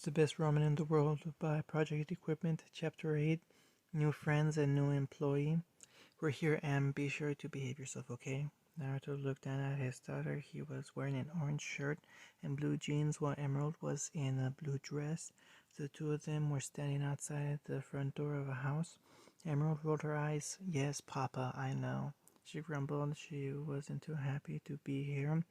It's the best ramen in the world by Project Equipment, Chapter 8, New Friends and New Employee. We're here, Em. Be sure to behave yourself, okay? Naruto looked down at his daughter. He was wearing an orange shirt and blue jeans while Emerald was in a blue dress. The two of them were standing outside the front door of a house. Emerald rolled her eyes. Yes, Papa, I know. She grumbled she wasn't too happy to be here,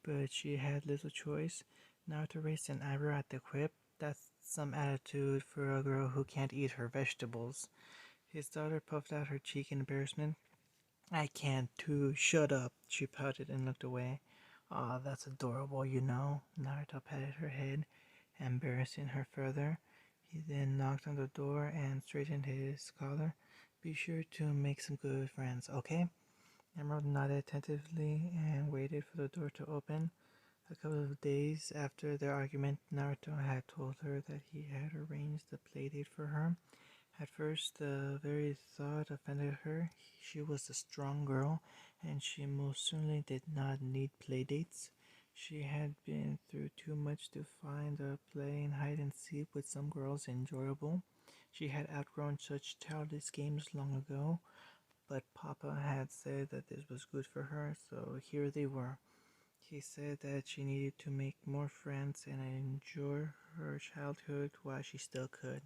but she had little choice. Naruto raised an eyebrow at the quip. That's some attitude for a girl who can't eat her vegetables. His daughter puffed out her cheek in embarrassment. I can't too. Shut up. She pouted and looked away. Aw, that's adorable, you know. Naruto patted her head, embarrassing her further. He then knocked on the door and straightened his collar. Be sure to make some good friends, okay? Emerald nodded attentively and waited for the door to open. A couple of days after their argument, Naruto had told her that he had arranged a playdate for her. At first, the very thought offended her. She was a strong girl, and she most certainly did not need playdates. She had been through too much to find playing hide and seek with some girls enjoyable. She had outgrown such childish games long ago, but Papa had said that this was good for her, so here they were. He said that she needed to make more friends and enjoy her childhood while she still could.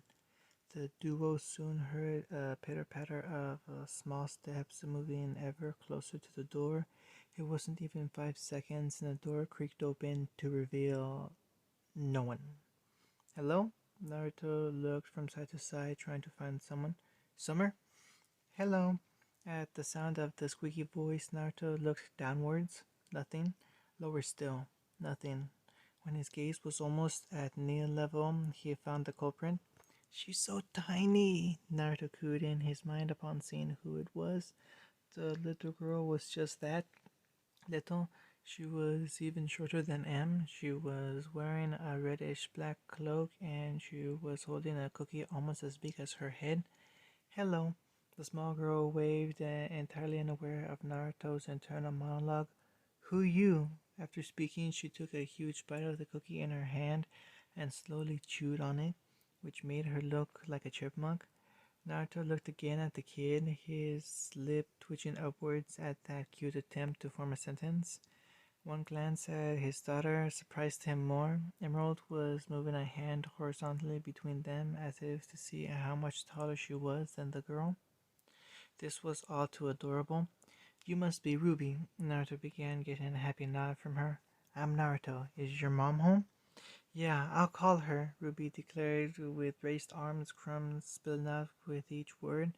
The duo soon heard a pitter-patter of small steps moving ever closer to the door. It wasn't even 5 seconds, and the door creaked open to reveal no one. Hello? Naruto looked from side to side, trying to find someone. Summer? Hello. At the sound of the squeaky voice, Naruto looked downwards. Nothing. Lower still. Nothing. When his gaze was almost at knee level, he found the culprit. She's so tiny, Naruto cooed in his mind upon seeing who it was. The little girl was just that little. She was even shorter than M. She was wearing a reddish black cloak and she was holding a cookie almost as big as her head. Hello. The small girl waved, entirely unaware of Naruto's internal monologue. Who you? After speaking, she took a huge bite of the cookie in her hand and slowly chewed on it, which made her look like a chipmunk. Naruto looked again at the kid, his lip twitching upwards at that cute attempt to form a sentence. One glance at his daughter surprised him more. Emerald was moving a hand horizontally between them as if to see how much taller she was than the girl. This was all too adorable. You must be Ruby. Naruto began, getting a happy nod from her. I'm Naruto. Is your mom home? Yeah, I'll call her, Ruby declared with raised arms, crumbs spilling out with each word.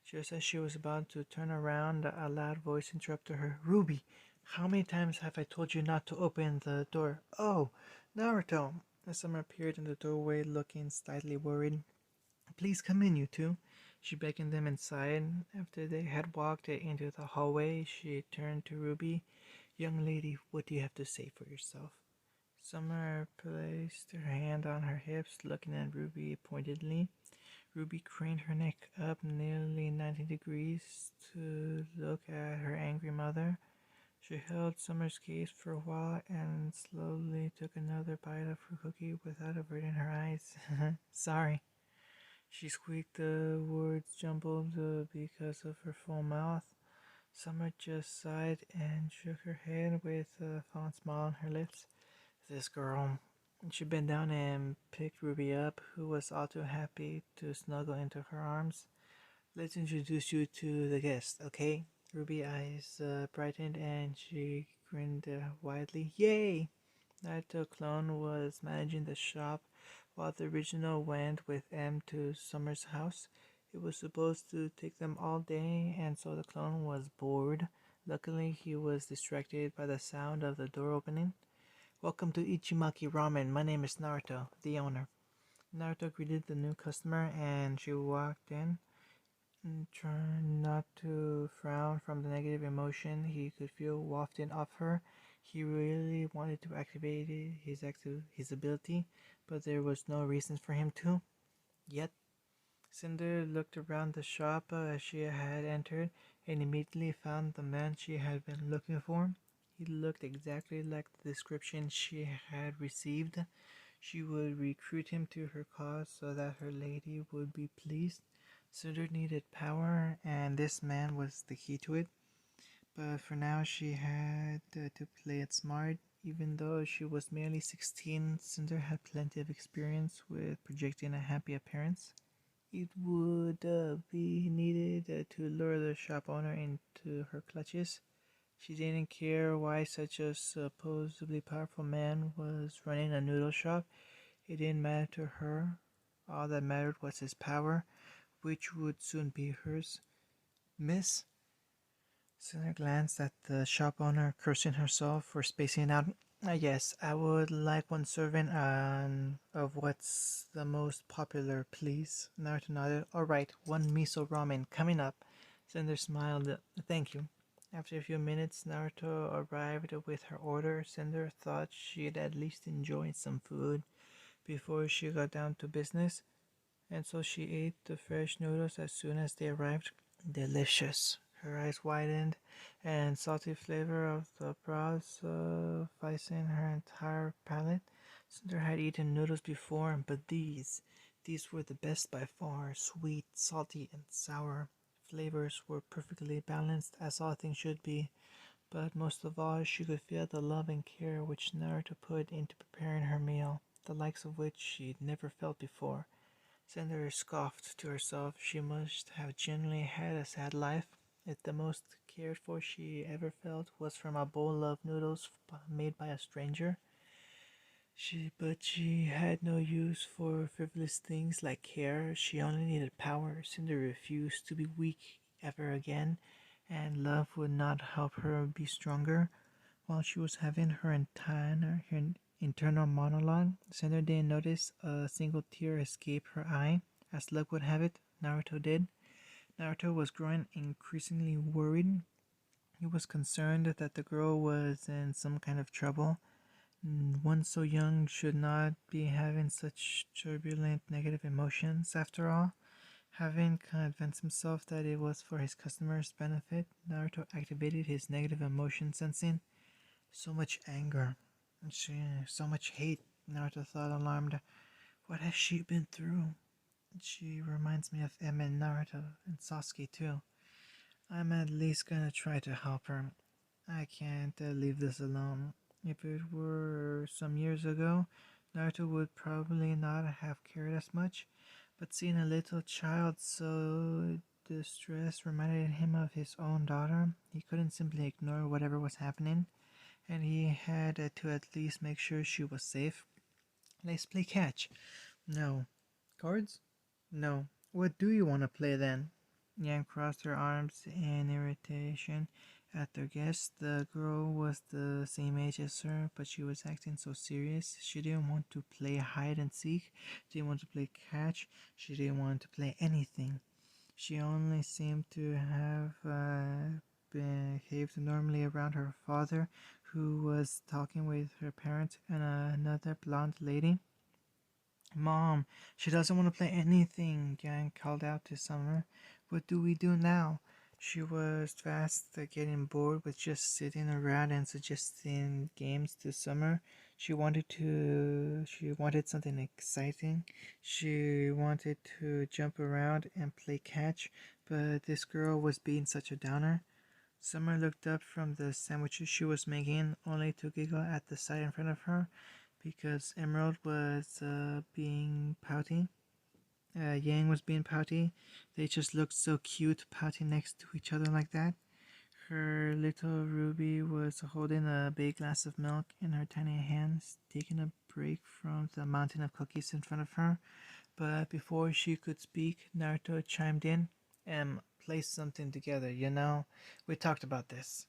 Just as she was about to turn around, a loud voice interrupted her. Ruby, how many times have I told you not to open the door? Oh, Naruto! Summer appeared in the doorway looking slightly worried. Please come in, you two. She beckoned them inside. After they had walked into the hallway, she turned to Ruby. Young lady, what do you have to say for yourself? Summer placed her hand on her hips, looking at Ruby pointedly. Ruby craned her neck up nearly 90 degrees to look at her angry mother. She held Summer's gaze for a while and slowly took another bite of her cookie without averting her eyes. Sorry. She squeaked, the words jumbled because of her full mouth. Summer just sighed and shook her head with a fond smile on her lips. This girl. She bent down and picked Ruby up, who was all too happy to snuggle into her arms. Let's introduce you to the guest, okay? Ruby's eyes brightened and she grinned widely. Yay! Naruto Clone was managing the shop while the original went with M to Summer's house. It was supposed to take them all day, and so the clone was bored. Luckily, he was distracted by the sound of the door opening. Welcome to Ichimaki Ramen. My name is Naruto, the owner. Naruto greeted the new customer and she walked in, trying not to frown from the negative emotion he could feel wafting off her. He really wanted to activate his ability, but there was no reason for him to. Yet, Cinder looked around the shop as she had entered and immediately found the man she had been looking for. He looked exactly like the description she had received. She would recruit him to her cause so that her lady would be pleased. Cinder needed power, and this man was the key to it. But for now, she had to play it smart. Even though she was merely 16, Cinder had plenty of experience with projecting a happy appearance. It would be needed to lure the shop owner into her clutches. She didn't care why such a supposedly powerful man was running a noodle shop. It didn't matter to her. All that mattered was his power, which would soon be hers. Miss? Sinner glanced at the shop owner, cursing herself for spacing out. Yes, I would like one serving of what's the most popular, please. Naruto nodded. All right, one miso ramen coming up. Cinder smiled. Thank you. After a few minutes, Naruto arrived with her order. Cinder thought she'd at least enjoy some food before she got down to business, and so she ate the fresh noodles as soon as they arrived. Delicious. Her eyes widened, and salty flavor of the broth sufficing her entire palate. Cinder had eaten noodles before, but these were the best by far. Sweet, salty, and sour. Flavors were perfectly balanced, as all things should be. But most of all, she could feel the love and care which Naruto put into preparing her meal, the likes of which she'd never felt before. Cinder scoffed to herself. She must have genuinely had a sad life, if the most cared for she ever felt was from a bowl of noodles made by a stranger. But she had no use for frivolous things like care. She only needed power. Cinder refused to be weak ever again, and love would not help her be stronger. While she was having her internal monologue, Cinder didn't notice a single tear escape her eye. As luck would have it, Naruto did. Naruto was growing increasingly worried. He was concerned that the girl was in some kind of trouble. One so young should not be having such turbulent negative emotions. After all, having convinced himself that it was for his customers' benefit, Naruto activated his negative emotion sensing. So much anger, so much hate, Naruto thought, alarmed. What has she been through? She reminds me of Emma and Naruto, and Sasuke too. I'm at least gonna try to help her. I can't leave this alone. If it were some years ago, Naruto would probably not have cared as much, but seeing a little child so distressed reminded him of his own daughter. He couldn't simply ignore whatever was happening, and he had to at least make sure she was safe. Let's play catch. No. Cards? No. What do you want to play then? Yang crossed her arms in irritation at their guest. The girl was the same age as her, but she was acting so serious. She didn't want to play hide and seek, didn't want to play catch, she didn't want to play anything. She only seemed to have behaved normally around her father, who was talking with her parents and another blonde lady. Mom, she doesn't want to play anything, Yang called out to Summer. What do we do now? She was fast getting bored with just sitting around and suggesting games to Summer. She wanted something exciting. She wanted to jump around and play catch, but this girl was being such a downer. Summer looked up from the sandwiches she was making, only to giggle at the sight in front of her, because Emerald was being pouty. Yang was being pouty. They just looked so cute pouting next to each other like that. Her little Ruby was holding a big glass of milk in her tiny hands, taking a break from the mountain of cookies in front of her. But before she could speak, Naruto chimed in. Play something together, you know? We talked about this.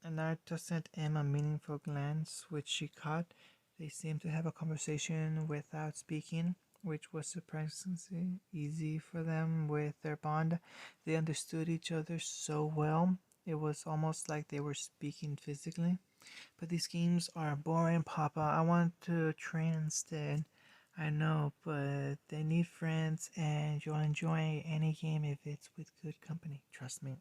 And Naruto sent Em a meaningful glance, which she caught. They seemed to have a conversation without speaking, which was surprisingly easy for them with their bond. They understood each other so well. It was almost like they were speaking physically. But these games are boring, Papa. I want to train instead. I know, but they need friends, and you'll enjoy any game if it's with good company. Trust me.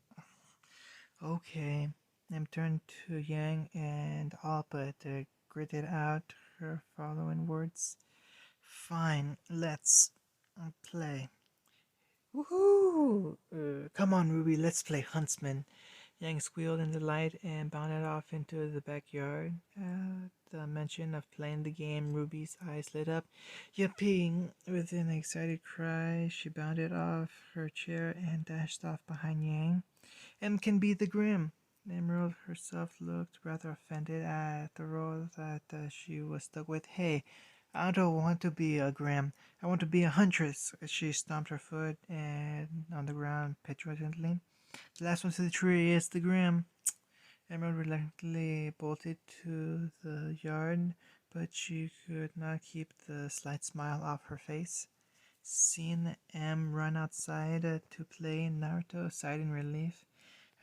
Okay. Em turned to Yang and all but gritted out her following words. Fine, let's play. Woohoo! Come on, Ruby, let's play Huntsman. Yang squealed in delight and bounded off into the backyard. At the mention of playing the game, Ruby's eyes lit up. Yippee! With an excited cry, she bounded off her chair and dashed off behind Yang. M can be the Grim. Emerald herself looked rather offended at the role that she was stuck with. Hey, I don't want to be a Grim. I want to be a huntress. She stomped her foot and on the ground petulantly. The last one to the tree is the Grim. Emerald reluctantly bolted to the yard, but she could not keep the slight smile off her face. Seeing M run outside to play Naruto sighed in relief.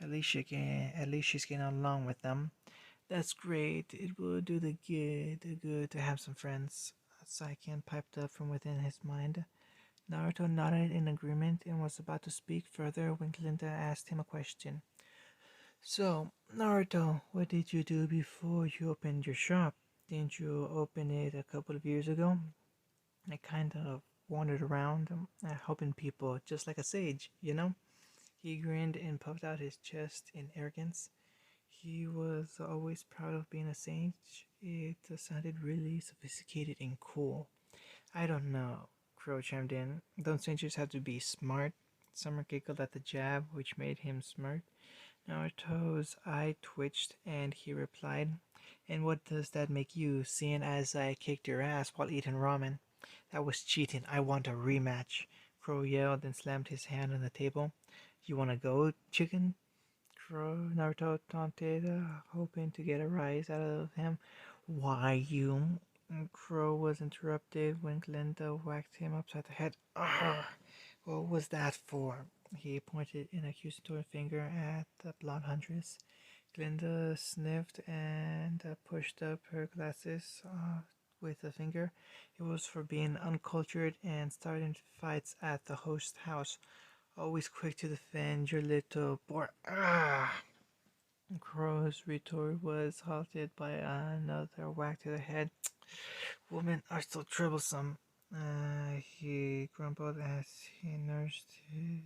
At least she's getting along with them. That's great. It will do the good to have some friends. Saiken piped up from within his mind. Naruto nodded in agreement and was about to speak further when Glinda asked him a question. So, Naruto, what did you do before you opened your shop? Didn't you open it a couple of years ago? I kind of wandered around, helping people just like a sage, you know? He grinned and puffed out his chest in arrogance. He was always proud of being a sage. It sounded really sophisticated and cool. I don't know, Crow chimed in. Don't sages have to be smart? Summer giggled at the jab, which made him smirk. Naruto's eye twitched, and he replied, and what does that make you, seeing as I kicked your ass while eating ramen? That was cheating. I want a rematch. Crow yelled and slammed his hand on the table. You wanna go, chicken? Naruto taunted, hoping to get a rise out of him. Why, you? Crow was interrupted when Glinda whacked him upside the head. Arrgh! What was that for? He pointed an accusatory finger at the blonde huntress. Glinda sniffed and pushed up her glasses with a finger. It was for being uncultured and starting fights at the host house. Always quick to defend your little boy. Ah! Crow's retort was halted by another whack to the head. Women are so troublesome. He grumbled as he nursed his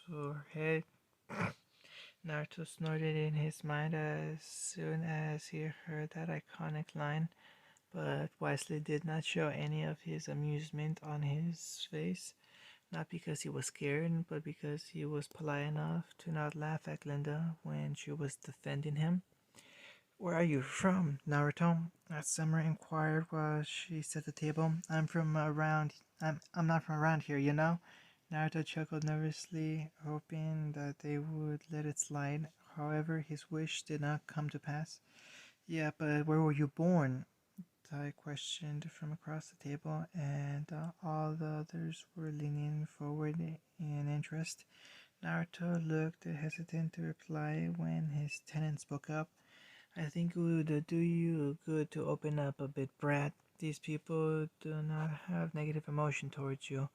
sore head. Naruto snorted in his mind as soon as he heard that iconic line, but wisely did not show any of his amusement on his face. Not because he was scared, but because he was polite enough to not laugh at Glinda when she was defending him. Where are you from, Naruto? Summer inquired while she set the table. I'm not from around here, you know? Naruto chuckled nervously, hoping that they would let it slide. However, his wish did not come to pass. Yeah, but where were you born? Tai questioned from across the table, and all the others were leaning forward in interest. Naruto looked hesitant to reply when his tenant spoke up. I think it would do you good to open up a bit, Brad. These people do not have negative emotion towards you.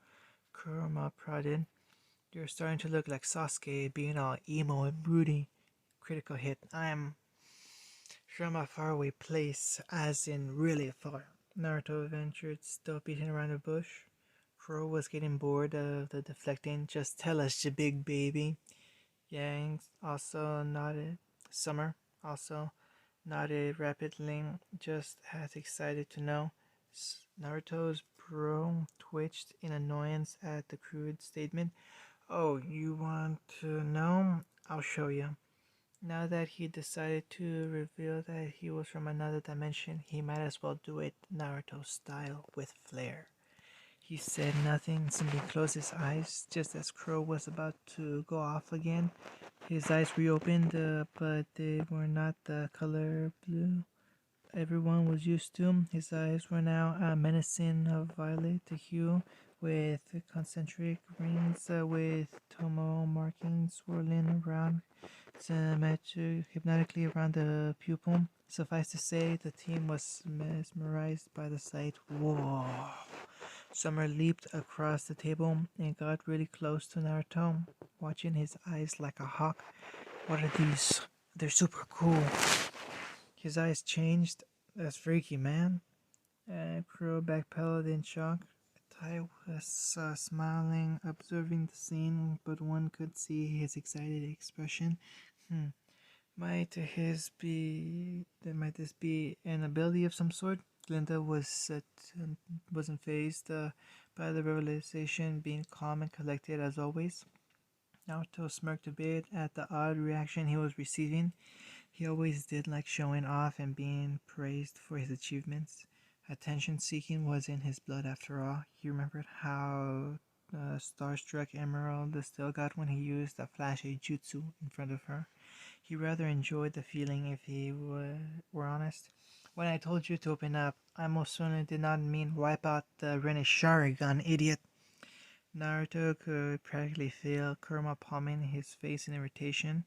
Kurama prodded. You're starting to look like Sasuke, being all emo and broody. Critical hit. I'm from a faraway place, as in really far. Naruto ventured, still beating around the bush. Crow was getting bored of the deflecting. Just tell us, you big baby. Yang also nodded. Summer also nodded rapidly, just as excited to know. Naruto's brow twitched in annoyance at the crude statement. Oh, you want to know? I'll show you. Now that he decided to reveal that he was from another dimension, he might as well do it Naruto style with flair. He said nothing, simply closed his eyes just as Crow was about to go off again. His eyes reopened, but they were not the color blue everyone was used to. His eyes were now a menacing violet hue with concentric rings with tomo markings swirling around symmetric hypnotically around the pupil. Suffice to say, the team was mesmerized by the sight. Whoa! Summer leaped across the table and got really close to Naruto, watching his eyes like a hawk. What are these? They're super cool. His eyes changed. That's freaky, man. Crow backpedaled in shock. Tai was smiling, observing the scene, but one could see his excited expression. Hmm. Might this be an ability of some sort? Glinda wasn't phased by the revelation, being calm and collected as always. Naruto smirked a bit at the odd reaction he was receiving. He always did like showing off and being praised for his achievements. Attention seeking was in his blood after all. He remembered how starstruck Emerald still got when he used a flashy jutsu in front of her. He rather enjoyed the feeling if he were honest. When I told you to open up, I most certainly did not mean wipe out the Ren Sharingan, idiot. Naruto could practically feel Kurama palming his face in irritation,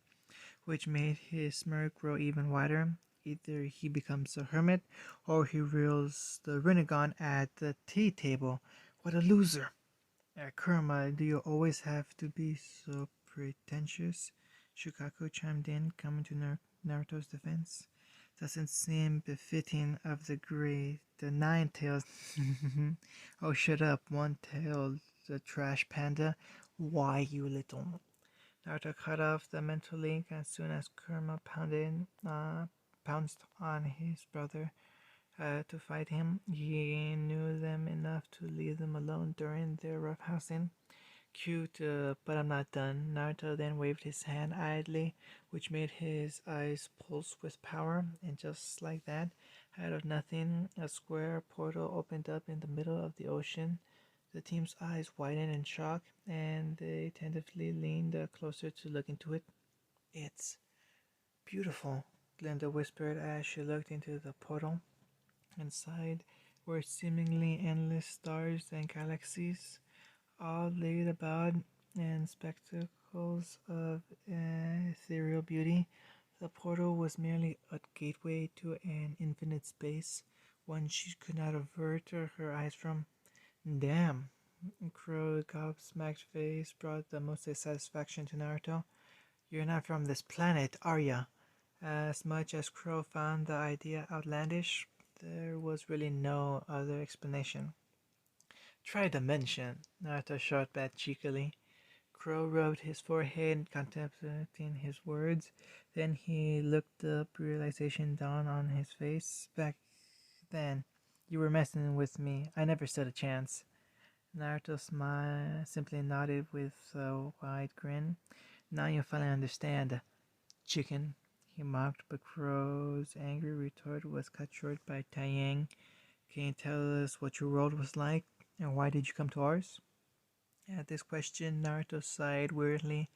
which made his smirk grow even wider. Either he becomes a hermit, or he reels the Rinnegan at the tea table. What a loser! Kurama, do you always have to be so pretentious? Shukaku chimed in, coming to Naruto's defense. Doesn't seem befitting of the nine-tailed. Oh, shut up, one-tailed the trash panda. Why, you little. Naruto cut off the mental link as soon as Kurama pounced on his brother to fight him. He knew them enough to leave them alone during their roughhousing. Cute, but I'm not done. Naruto then waved his hand idly, which made his eyes pulse with power, and just like that, out of nothing, a square portal opened up in the middle of the ocean. The team's eyes widened in shock, and they tentatively leaned closer to look into it. It's beautiful, Glinda whispered as she looked into the portal. Inside were seemingly endless stars and galaxies, all laid about in spectacles of ethereal beauty. The portal was merely a gateway to an infinite space, one she could not avert her eyes from. Damn! Crow's gobsmacked face brought the most satisfaction to Naruto. You're not from this planet, are ya? As much as Crow found the idea outlandish, there was really no other explanation. Tri-dimension, Naruto shot back cheekily. Crow rubbed his forehead, contemplating his words. Then he looked up, realization dawned on his face. Back then, you were messing with me. I never stood a chance. Naruto simply nodded with a wide grin. Now you finally understand. Chicken, he mocked, but Crow's angry retort was cut short by Taiyang. Can you tell us what your world was like, and why did you come to ours? At this question, Naruto sighed weirdly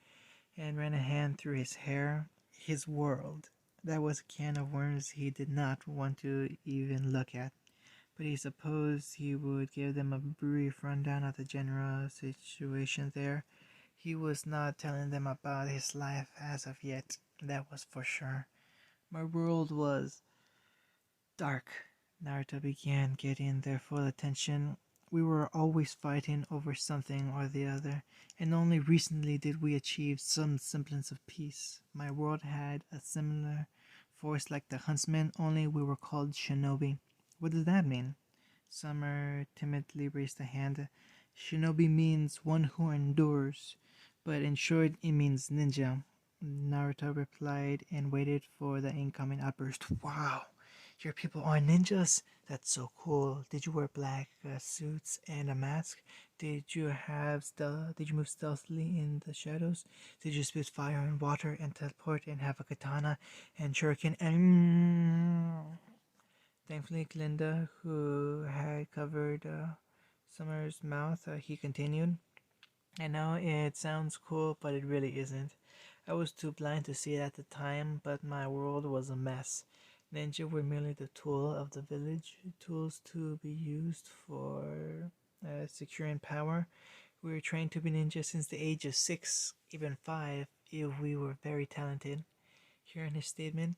and ran a hand through his hair. His world. That was a can of worms he did not want to even look at, but he supposed he would give them a brief rundown of the general situation there. He was not telling them about his life as of yet, that was for sure. My world was dark. Naruto began getting their full attention. We were always fighting over something or the other, and only recently did we achieve some semblance of peace. My world had a similar force like the huntsmen, only we were called shinobi. What does that mean? Summer timidly raised a hand. Shinobi means one who endures, but in short it means ninja. Naruto replied and waited for the incoming outburst. Wow, your people are ninjas? That's so cool. Did you wear black suits and a mask? Did you move stealthily in the shadows? Did you spit fire and water and teleport and have a katana and shuriken and Thankfully, Glinda, who had covered Summer's mouth, he continued. I know it sounds cool, but it really isn't. I was too blind to see it at the time, but my world was a mess. Ninja were merely the tool of the village, tools to be used for securing power. We were trained to be ninjas since the age of 6, even 5, if we were very talented. Hearing his statement,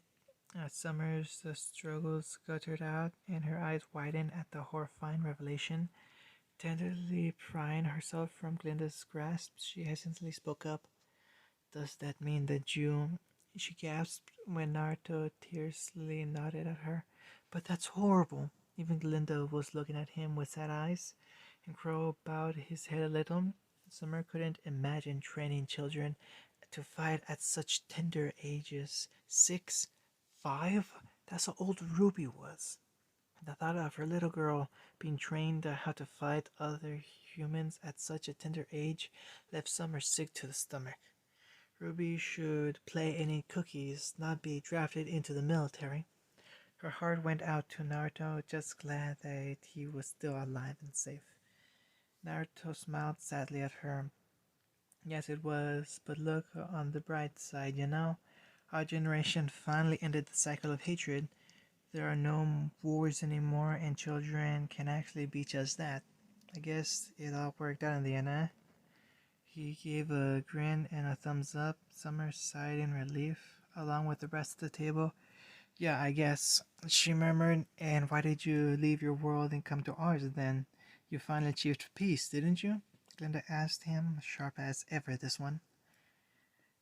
Summer's struggles guttered out, and her eyes widened at the horrifying revelation. Tenderly prying herself from Glinda's grasp, she hesitantly spoke up. Does that mean that you... She gasped when Naruto tearlessly nodded at her. But that's horrible. Even Glinda was looking at him with sad eyes, and Crow bowed his head a little. Summer couldn't imagine training children to fight at such tender ages. 6, 5? That's how old Ruby was. The thought of her little girl being trained how to fight other humans at such a tender age left Summer sick to the stomach. Ruby should play and eat cookies, not be drafted into the military. Her heart went out to Naruto, just glad that he was still alive and safe. Naruto smiled sadly at her. Yes, it was, but look on the bright side, you know? Our generation finally ended the cycle of hatred. There are no wars anymore, and children can actually be just that. I guess it all worked out in the end, eh? He gave a grin and a thumbs up. Summer sighed in relief, along with the rest of the table. Yeah, I guess, she murmured. And why did you leave your world and come to ours then? You finally achieved peace, didn't you? Glinda asked him, sharp as ever this one.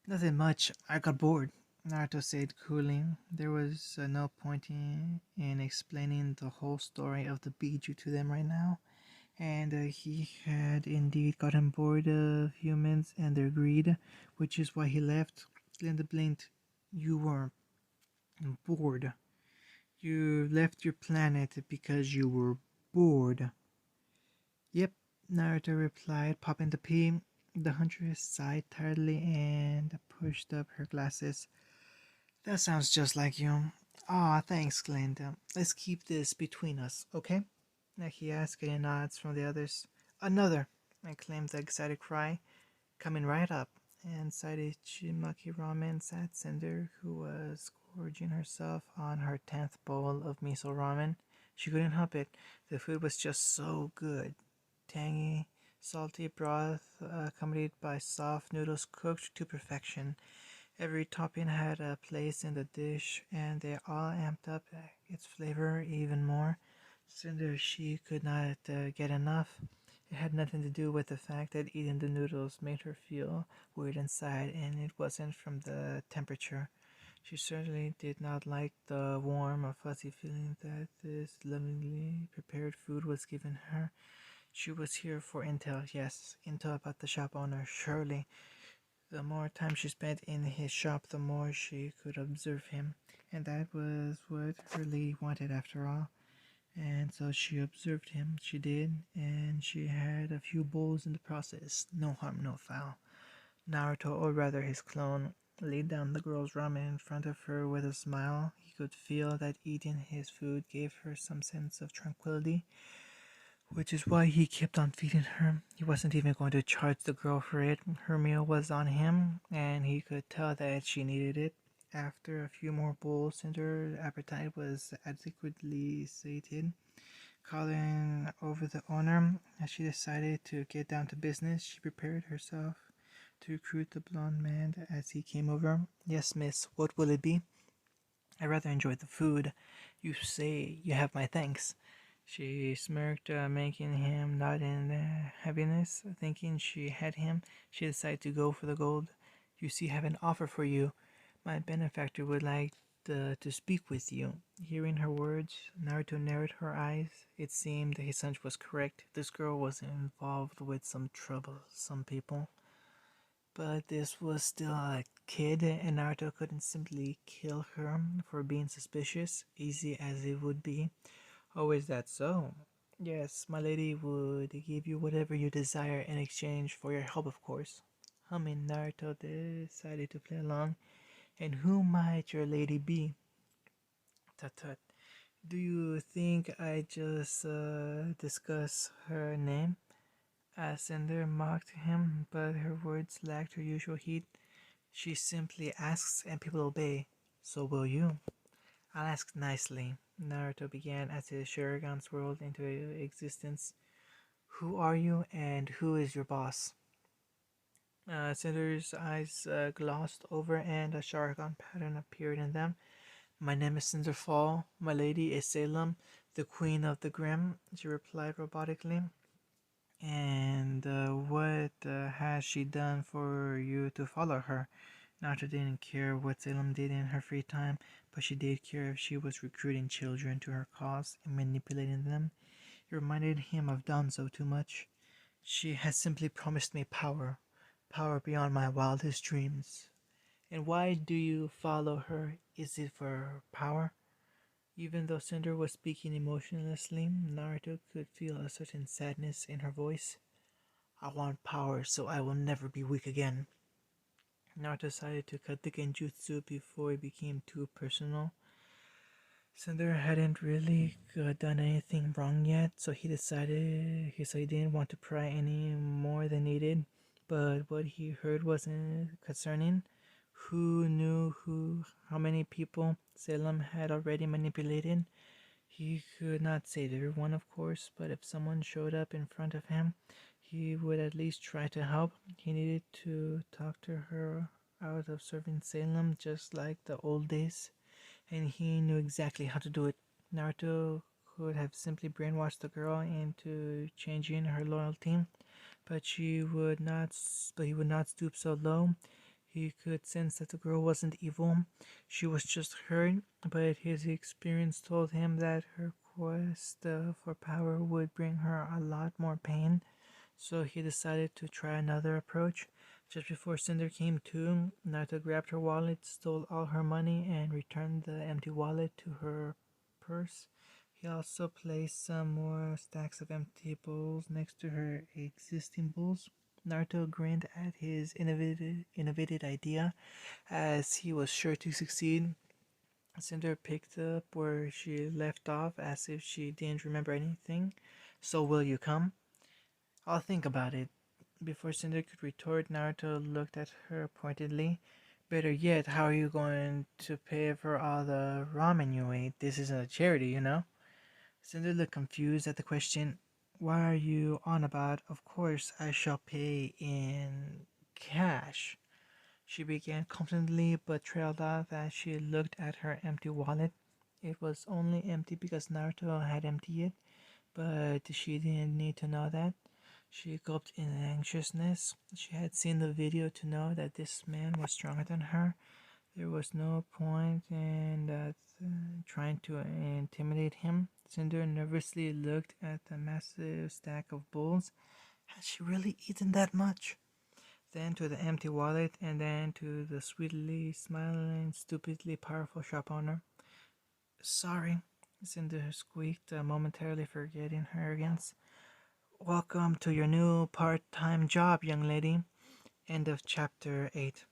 Nothing much. I got bored, Naruto said coolly. There was no point in explaining the whole story of the Biju to them right now, and he had indeed gotten bored of humans and their greed, which is why he left. Glinda blinked. You were bored. You left your planet because you were bored. Yep, Naruto replied, popping the pea. The huntress sighed tiredly and pushed up her glasses. That sounds just like you. Aw, thanks, Glinda. Let's keep this between us, okay? He asked, getting nods from the others. Another! Exclaimed the excited cry. Coming right up. Inside Ichimaki Ramen sat Cinder, who was gorging herself on her 10th bowl of miso ramen. She couldn't help it. The food was just so good. Tangy, salty broth accompanied by soft noodles cooked to perfection. Every topping had a place in the dish, and they all amped up its flavor even more. Cinder, she could not get enough. It had nothing to do with the fact that eating the noodles made her feel weird inside, and it wasn't from the temperature. She certainly did not like the warm or fuzzy feeling that this lovingly prepared food was giving her. She was here for intel, yes, intel about the shop owner, surely. The more time she spent in his shop, the more she could observe him, and that was what her lady wanted after all. And so she observed him, she did, and she had a few bowls in the process. No harm, no foul. Naruto, or rather his clone, laid down the girl's ramen in front of her with a smile. He could feel that eating his food gave her some sense of tranquility, which is why he kept on feeding her. He wasn't even going to charge the girl for it. Her meal was on him, and he could tell that she needed it. After a few more bowls, and her appetite was adequately sated, calling over the owner, as she decided to get down to business, she prepared herself to recruit the blonde man as he came over. Yes, miss, what will it be? I rather enjoyed the food. You say you have my thanks. She smirked, making him nod in heaviness. Thinking she had him, she decided to go for the gold. You see, I have an offer for you. My benefactor would like to speak with you. Hearing her words, Naruto narrowed her eyes. It seemed his hunch was correct. This girl was involved with some trouble, some people. But this was still a kid, and Naruto couldn't simply kill her for being suspicious, easy as it would be. Oh, is that so? Yes, my lady would give you whatever you desire in exchange for your help, of course. Humming, Naruto decided to play along. And who might your lady be? Tut tut. Do you think I just discuss her name? Cinder mocked him, but her words lacked her usual heat. She simply asks and people obey. So will you? I'll ask nicely. Naruto began as his Sharingan swirled into existence. Who are you and who is your boss? Cinder's eyes glossed over and a Sharingan pattern appeared in them. My name is Cinderfall. My lady is Salem, the queen of the Grim, she replied robotically. And what has she done for you to follow her? Naruto didn't care what Salem did in her free time, but she did care if she was recruiting children to her cause and manipulating them. It reminded him of Donzo too much. She has simply promised me power, power beyond my wildest dreams. And why do you follow her? Is it for power? Even though Cinder was speaking emotionlessly, Naruto could feel a certain sadness in her voice. I want power so I will never be weak again. Naruto decided to cut the genjutsu before it became too personal. Cinder hadn't really done anything wrong yet, so he didn't want to pry any more than needed. But what he heard wasn't concerning. Who knew how many people Salem had already manipulated? He could not save everyone, of course, but if someone showed up in front of him, he would at least try to help. He needed to talk to her out of serving Salem just like the old days, and he knew exactly how to do it. Naruto could have simply brainwashed the girl into changing her loyalty, but she would not. But he would not stoop so low. He could sense that the girl wasn't evil. She was just hurt, but his experience told him that her quest for power would bring her a lot more pain. So he decided to try another approach. Just before Cinder came to, Naruto grabbed her wallet, stole all her money, and returned the empty wallet to her purse. He also placed some more stacks of empty bowls next to her existing bowls. Naruto grinned at his innovative idea, as he was sure to succeed. Cinder picked up where she left off as if she didn't remember anything. So will you come? I'll think about it. Before Cinder could retort, Naruto looked at her pointedly. Better yet, how are you going to pay for all the ramen you ate? This isn't a charity, you know? Cinder looked confused at the question. What are you on about? Of course, I shall pay in cash. She began confidently but trailed off as she looked at her empty wallet. It was only empty because Naruto had emptied it, but she didn't need to know that. She gulped in anxiousness. She had seen the video to know that this man was stronger than her. There was no point in trying to intimidate him. Cinder nervously looked at the massive stack of bowls. Had she really eaten that much? Then to the empty wallet, and then to the sweetly smiling, stupidly powerful shop owner. Sorry, Cinder squeaked, momentarily forgetting her arrogance. Welcome to your new part-time job, young lady. End of chapter 8.